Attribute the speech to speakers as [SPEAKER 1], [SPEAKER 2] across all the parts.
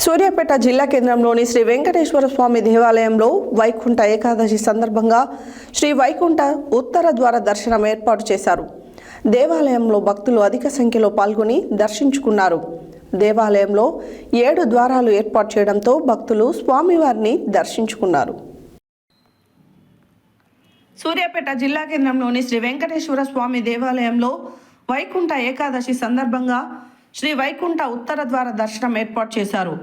[SPEAKER 1] సూర్యాపేట జిల్లా కేంద్రంలోని శ్రీ వెంకటేశ్వర స్వామి దేవాలయంలో వైకుంఠ ఏకాదశి సందర్భంగా శ్రీ వైకుంఠ ఉత్తర ద్వార దర్శనం ఏర్పాటు చేశారు. దేవాలయంలో భక్తులు అధిక సంఖ్యలో పాల్గొని దర్శించుకున్నారు. దేవాలయంలో 7 ద్వారాలు ఏర్పాటు చేయడంతో భక్తులు స్వామివారిని దర్శించుకున్నారు. సూర్యాపేట జిల్లా కేంద్రంలోని శ్రీ వెంకటేశ్వర స్వామి దేవాలయంలో వైకుంఠ ఏకాదశి సందర్భంగా శ్రీ వైకుంఠ ఉత్తర ద్వార దర్శనం ఏర్పాటు చేశారు.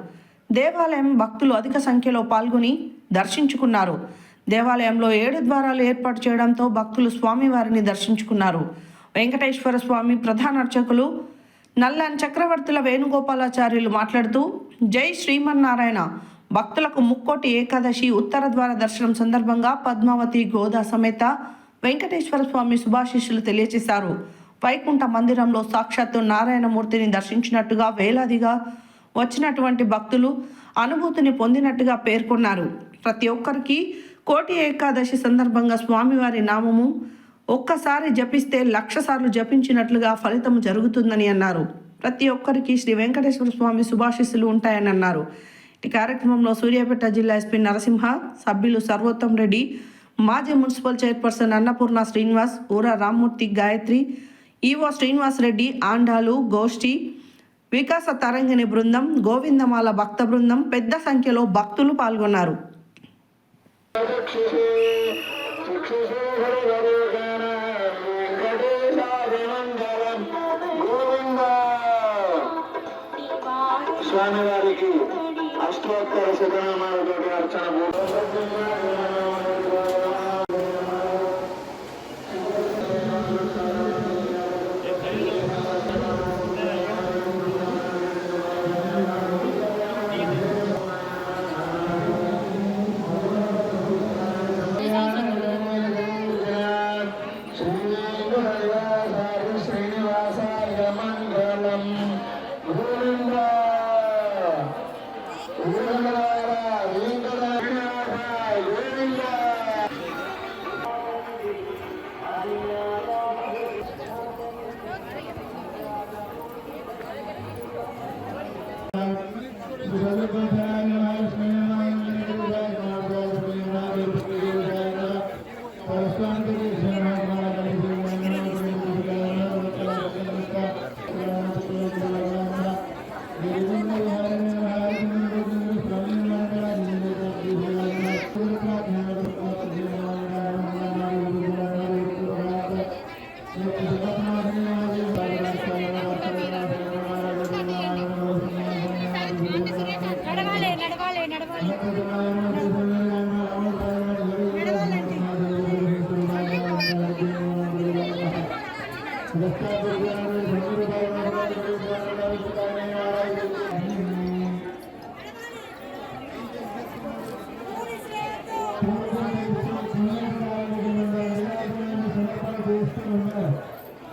[SPEAKER 1] దేవాలయం భక్తులు అధిక సంఖ్యలో పాల్గొని దర్శించుకున్నారు. దేవాలయంలో 7 ద్వారాలు ఏర్పాటు చేయడంతో భక్తులు స్వామివారిని దర్శించుకున్నారు. వెంకటేశ్వర స్వామి ప్రధాన అర్చకులు నల్లన్ చక్రవర్తుల వేణుగోపాలాచార్యులు మాట్లాడుతూ, జై శ్రీమన్నారాయణ, భక్తులకు ముక్కోటి ఏకాదశి ఉత్తర ద్వార దర్శనం సందర్భంగా పద్మావతి గోదా సమేత వెంకటేశ్వర స్వామి శుభాశీస్సులు తెలియజేశారు. వైకుంఠ మందిరంలో సాక్షాత్తు నారాయణమూర్తిని దర్శించినట్టుగా వేలాదిగా వచ్చినటువంటి భక్తులు అనుభూతిని పొందినట్టుగా పేర్కొన్నారు. ప్రతి ఒక్కరికి కోటి ఏకాదశి సందర్భంగా స్వామివారి నామము ఒక్కసారి జపిస్తే 1,00,000 సార్లు జపించినట్లుగా ఫలితం జరుగుతుందని అన్నారు. ప్రతి ఒక్కరికి శ్రీ వెంకటేశ్వర స్వామి శుభాశీస్సులు ఉంటాయని అన్నారు. ఈ కార్యక్రమంలో సూర్యాపేట జిల్లా ఎస్పీ నరసింహ, సభ్యులు సర్వోత్తం రెడ్డి, మాజీ మున్సిపల్ చైర్పర్సన్ అన్నపూర్ణ శ్రీనివాస్, ఊర రామ్మూర్తి, గాయత్రి, ఈవో శ్రీనివాస్ రెడ్డి, ఆండాలు, గోష్ఠి, వికాస తరంగిణి బృందం, గోవిందమాల భక్త బృందం పెద్ద సంఖ్యలో భక్తులు పాల్గొన్నారు.
[SPEAKER 2] స్వామివారికి అష్టోత్తర శతనామాలతో అర్చన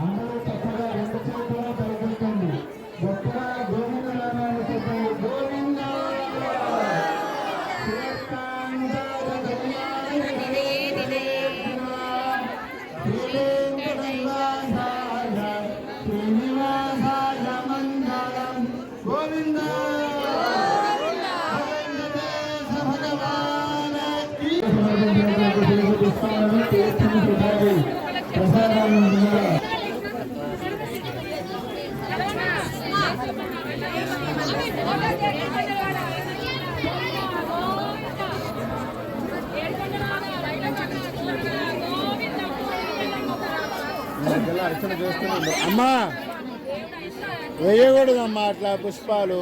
[SPEAKER 2] అందరూ చక్కగా 2 చేతులు పైకెత్తండి. గొప్పగా గోవింద నామాలు చెప్పండి. గోవింద శ్రీనివాసాయ మంగళం. గోవింద ప్రసాదాలు అర్చన చేస్తున్నాం. అమ్మా వేయకూడదమ్మా అట్లా పుష్పాలు.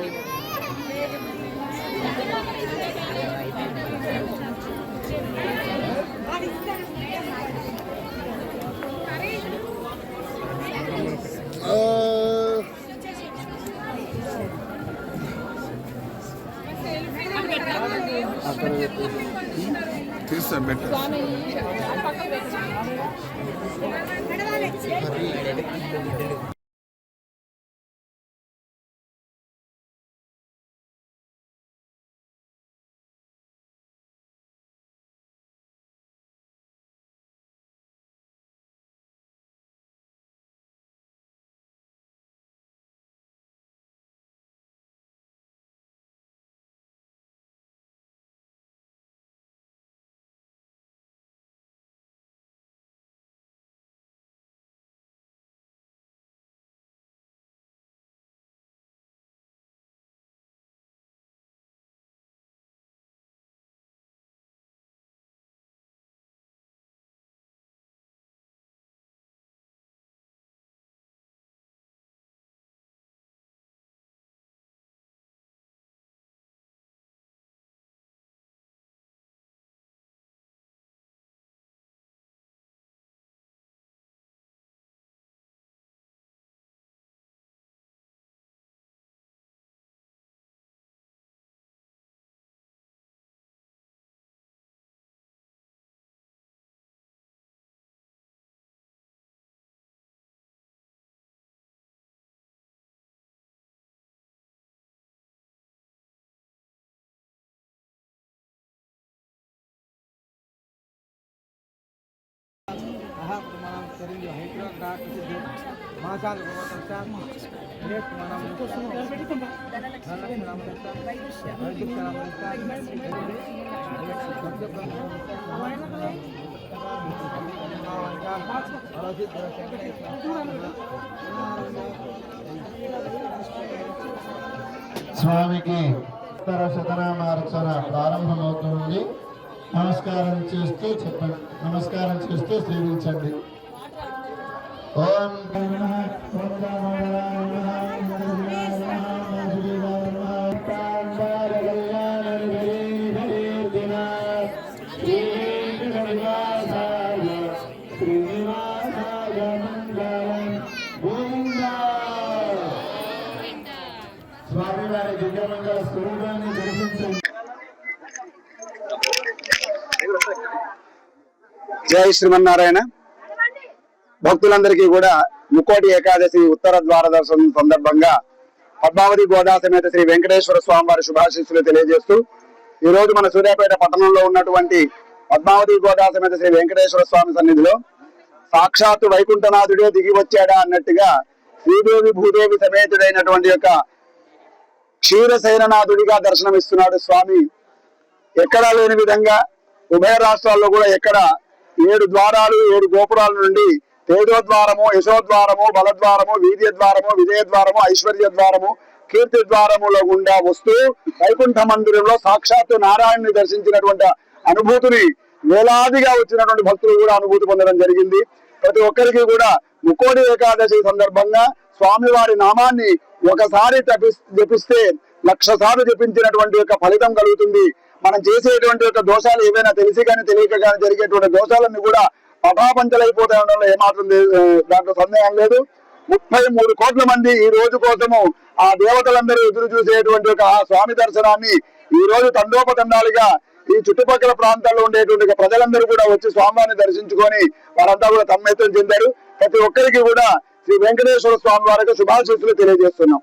[SPEAKER 3] తీస్తాను బెటర్.
[SPEAKER 2] స్వామికి ఉత్తర శతనామార్చన ప్రారంభమవుతుంది. నమస్కారం చేస్తూ చెప్పండి, నమస్కారం చేస్తూ సేవించండి. ఓం స్వామివారి దివ్యమంగళ స్వరూపాన్ని దర్శించండి.
[SPEAKER 4] జై శ్రీమన్నారాయణ. భక్తులందరికీ కూడా ముక్కోటి ఏకాదశి ఉత్తర ద్వార దర్శనం సందర్భంగా పద్మావతి గోదా సమేత శ్రీ వెంకటేశ్వర స్వామి వారి శుభాశీస్సులు తెలియజేస్తూ ఈ రోజు మన సూర్యాపేట పట్టణంలో ఉన్నటువంటి పద్మావతి గోదా సమేత శ్రీ వెంకటేశ్వర స్వామి సన్నిధిలో సాక్షాత్తు వైకుంఠనాథుడే దిగి వచ్చాడా అన్నట్టుగా శ్రీదేవి భూదేవి సమేతుడైనటువంటి యొక్క క్షీరశైలనాథుడిగా దర్శనమిస్తున్నాడు స్వామి. ఎక్కడా లేని విధంగా ఉభయ రాష్ట్రాల్లో కూడా ఎక్కడ 7 ద్వారాలు 7 గోపురాల నుండి తేజోద్వారము, యశోద్వారము, బలద్వారము, వీర్యద్వారము, విజయద్వారము, ఐశ్వర్య ద్వారము, కీర్తి ద్వారముల గుండా వస్తూ వైకుంఠ మందిరంలో సాక్షాత్తు నారాయణుని దర్శించినటువంటి అనుభూతిని వేలాదిగా వచ్చినటువంటి భక్తులు కూడా అనుభూతి పొందడం జరిగింది. ప్రతి ఒక్కరికి కూడా ముక్కోటి ఏకాదశి సందర్భంగా స్వామివారి నామాన్ని ఒకసారి జపిస్తే 1,00,000 సార్లు జపించినటువంటి యొక్క ఫలితం కలుగుతుంది. మనం చేసేటువంటి యొక్క దోషాలు ఏవైనా తెలిసి కానీ తెలియక కానీ జరిగేటువంటి దోషాలన్నీ కూడా అభాపంచలైపోతాయి అనడంలో ఏమాత్రం దాంట్లో సందేహం లేదు. 33 కోట్ల మంది ఈ రోజు కోసము ఆ దేవతలందరూ ఎదురు చూసేటువంటి ఒక ఆ స్వామి దర్శనాన్ని ఈ రోజు తండోపతండాలుగా ఈ చుట్టుపక్కల ప్రాంతాల్లో ఉండేటువంటి ప్రజలందరూ కూడా వచ్చి స్వామివారిని దర్శించుకొని వారంతా కూడా తన్మయత్వం చెందారు. ప్రతి ఒక్కరికి కూడా శ్రీ వెంకటేశ్వర స్వామి వారికి శుభాశీస్సులు తెలియజేస్తున్నాం.